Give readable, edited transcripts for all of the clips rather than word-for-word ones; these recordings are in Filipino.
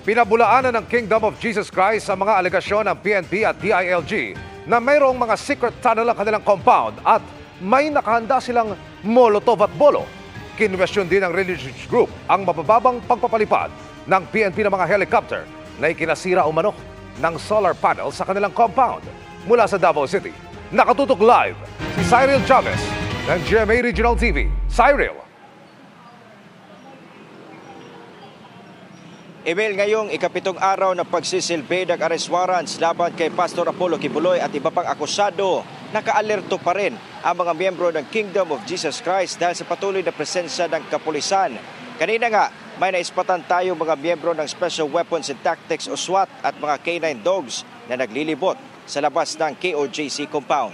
Pinabulaanan ng Kingdom of Jesus Christ sa mga alegasyon ng PNP at DILG na mayroong mga secret tunnel ang kanilang compound at may nakahanda silang molotov at bolo. Kinwestiyon din ng religious group ang mabababang pagpapalipad ng PNP ng mga helicopter na ikinasira umano ng solar panel sa kanilang compound. Mula sa Davao City, nakatutok live si Cyril Chavez ng GMA Regional TV. Cyril. Emil, ngayong ikapitong araw na pagsisilbi ng arrest warrants laban kay Pastor Apollo Quiboloy at iba pang akusado, nakaalerto pa rin ang mga miyembro ng Kingdom of Jesus Christ dahil sa patuloy na presensya ng kapulisan. Kanina nga, may naispatan tayo mga miyembro ng Special Weapons and Tactics o SWAT at mga K9 dogs na naglilibot sa labas ng KOJC compound.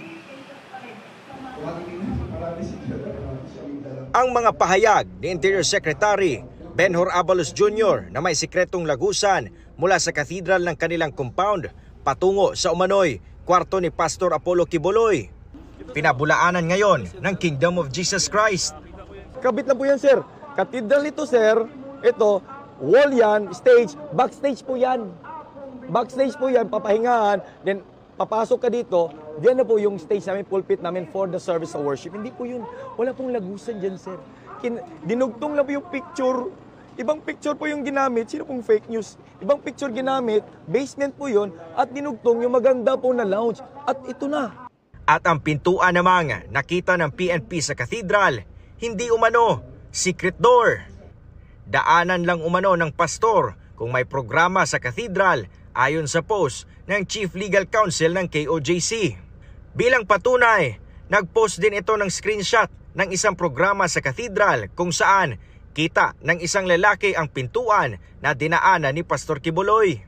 Ang mga pahayag ni Interior Secretary Benhur Abalos Jr. na may sikretong lagusan mula sa katedral ng kanilang compound patungo sa umano'y kwarto ni Pastor Apollo Quiboloy. Pinabulaanan ngayon ng Kingdom of Jesus Christ. Kabit na po yan, sir. Katedral ito, sir. Ito, wall yan, stage, backstage po yan. Backstage po yan, papahingahan. Then, papasok ka dito, diyan na po yung stage namin, pulpit namin for the service of worship. Hindi po yun. Wala pong lagusan dyan, sir. Dinugtong lang po yung picture. Ibang picture po yung ginamit. Sino pong fake news? Ibang picture ginamit. Basement po yun. At dinugtong yung maganda po na lounge. At ito na. At ang pintuan namang nakita ng PNP sa katedral, hindi umano secret door. Daanan lang umano ng pastor kung may programa sa katedral ayon sa post ng Chief Legal Counsel ng KOJC. Bilang patunay, nag-post din ito ng screenshot ng isang programa sa katedral kung saan kita ng isang lalaki ang pintuan na dinaanan ni Pastor Quiboloy.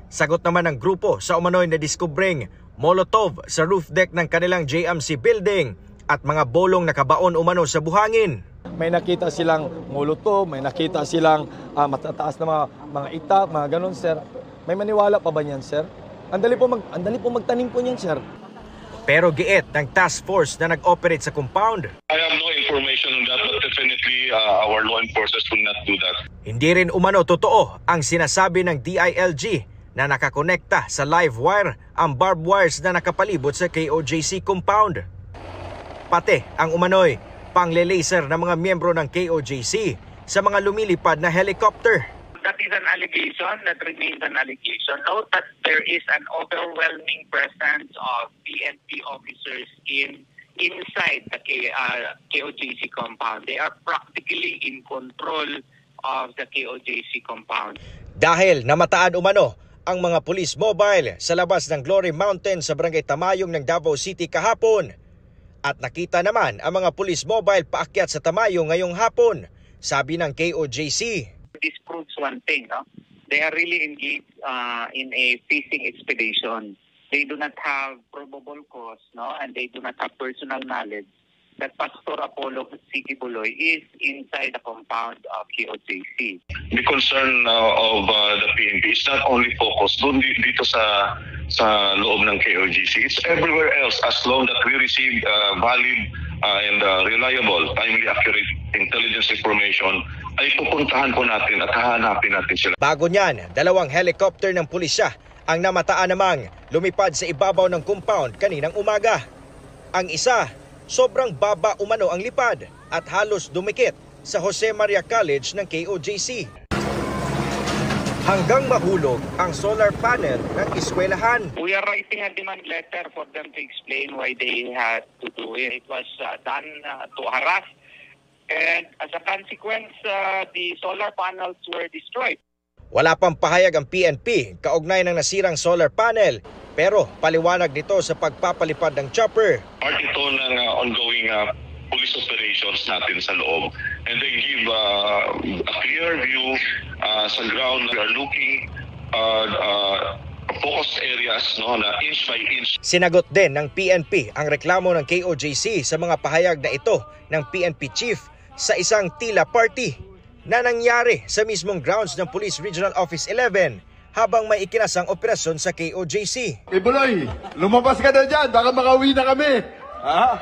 Sagot naman ng grupo sa umano'y na diskubreng molotov sa roof deck ng kanilang JMC building at mga bolong nakabaon umano sa buhangin. May nakita silang molotov, may nakita silang matataas na mga itak, mga ganun, sir. May maniwala pa ba niyan, sir? Andali po magtanim po niyan, sir. Pero giit ng task force na nag-operate sa compound, I have no information on that, but definitely our law enforcers will not do that. hindi rin umano totoo ang sinasabi ng DILG na nakakonekta sa live wire ang barbed wires na nakapalibot sa KOJC compound. Pati ang umano'y pangle-laser ng mga miyembro ng KOJC sa mga lumilipad na helicopter. That is an allegation that remains an allegation. Note that there is an overwhelming presence of PNP officers inside the KOJC compound. They are practically in control of the KOJC compound. Dahil namataan umano ang mga police mobile sa labas ng Glory Mountain sa Barangay Tamayong ng Davao City kahapon. At nakita naman ang mga police mobile paakyat sa Tamayong ngayong hapon, sabi ng KOJC. This proves one thing, no? They are really engaged in a fishing expedition. They do not have probable cause, no, and they do not have personal knowledge that Pastor Apollo Quiboloy is inside the compound of KOJC. The concern of the PNP is not only focused doon dito sa loob ng KOJC. It's everywhere else as long that we receive valid and reliable, timely, accurate intelligence information ay pupuntahan po natin at hahanapin natin sila. Bago niyan, 2 helicopter ng pulisya ang namataan namang lumipad sa ibabaw ng compound kaninang umaga. Ang isa, sobrang baba umano ang lipad at halos dumikit sa Jose Maria College ng KOJC. Hanggang mahulog ang solar panel ng eskwelahan. We are writing a demand letter for them to explain why they had to do it. It was done to harass. And as a consequence, the solar panels were destroyed. Wala pang pahayag ang PNP kaugnay ng nasirang solar panel, pero paliwanag nito sa pagpapalipad ng chopper. Part ito ng ongoing police operations natin sa loob. And they give a clear view sa ground. We are looking focused areas, no, na inch by inch. Sinagot din ng PNP ang reklamo ng KOJC sa mga pahayag na ito ng PNP chief sa isang tila party na nangyari sa mismong grounds ng Police Regional Office 11 habang may ikinasang operasyon sa KOJC. Quiboloy, lumabas ka na dyan, baka makauwi na kami. Ha?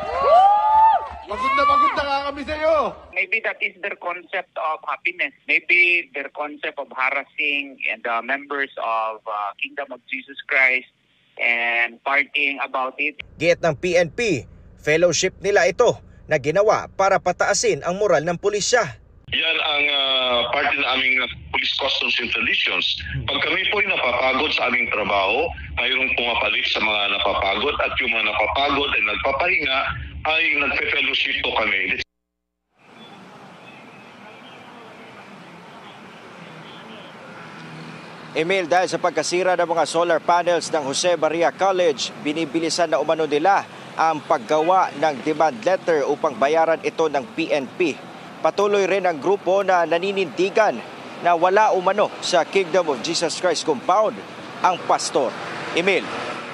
Pagod na nga kami sa'yo. Maybe that is their concept of happiness. Maybe their concept of harassing the members of Kingdom of Jesus Christ and partying about it. Giit ng PNP, fellowship nila ito na ginawa para pataasin ang moral ng pulisya. Yan ang parte ng aming police customs and traditions. Pag kami po ay napapagod sa aming trabaho, mayroong pumapalit sa mga napapagod at yung mga napapagod ay nagpapahinga ay nagpe-fellowship po kami. Emil, dahil sa pagkasira ng mga solar panels ng Jose Maria College, binibilisan na umano nila ang paggawa ng demand letter upang bayaran ito ng PNP. Patuloy rin ang grupo na naninindigan na wala umano sa Kingdom of Jesus Christ compound ang pastor. Emil.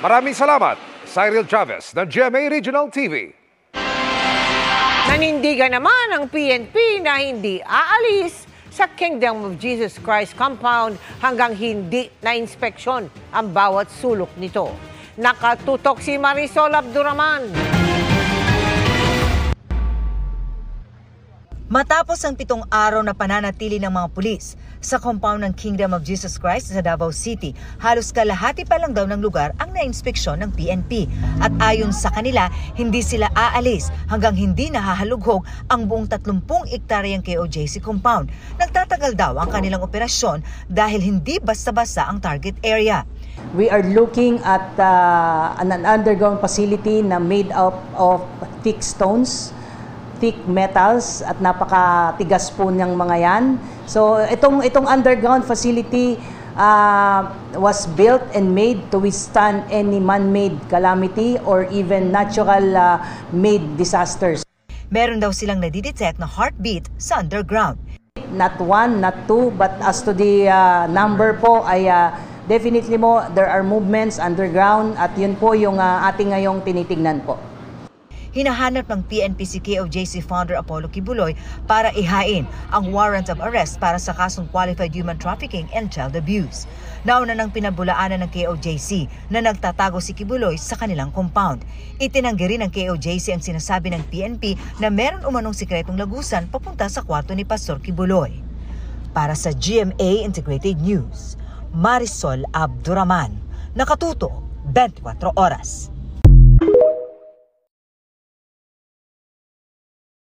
Maraming salamat, Cyril Chavez ng GMA Regional TV. Nanindigan naman ang PNP na hindi aalis sa Kingdom of Jesus Christ compound hanggang hindi na-inspeksyon ang bawat sulok nito. Nakatutok si Marisol Abduraman. Matapos ang 7 araw na pananatili ng mga pulis sa compound ng Kingdom of Jesus Christ sa Davao City, halos kalahati pa lang daw ng lugar ang na-inspeksyon ng PNP. At ayon sa kanila, hindi sila aalis hanggang hindi nahahalughog ang buong 30 ektaryang KOJC compound. Nagtatagal daw ang kanilang operasyon dahil hindi basta-basta ang target area. We are looking at an underground facility na made up of thick stones, thick metals at napakatigas po ng mga yan. So itong underground facility was built and made to withstand any man-made calamity or even natural made disasters. Meron daw silang nadidetect na heartbeat sa underground. Not one, not two, but as to the number po ay definitely mo there are movements underground at yun po yung ating ngayong tinitignan po. Hinahanap ng PNP si KOJC founder Apollo Kibuloy para ihain ang warrant of arrest para sa kasong qualified human trafficking and child abuse. Nauna nang pinabulaanan ng KOJC na nagtatago si Kibuloy sa kanilang compound. Itinanggi rin ng KOJC ang sinasabi ng PNP na meron umanong sikretong lagusan papunta sa kwarto ni Pastor Kibuloy. Para sa GMA Integrated News, Marisol Abduraman, nakatuto 24 oras.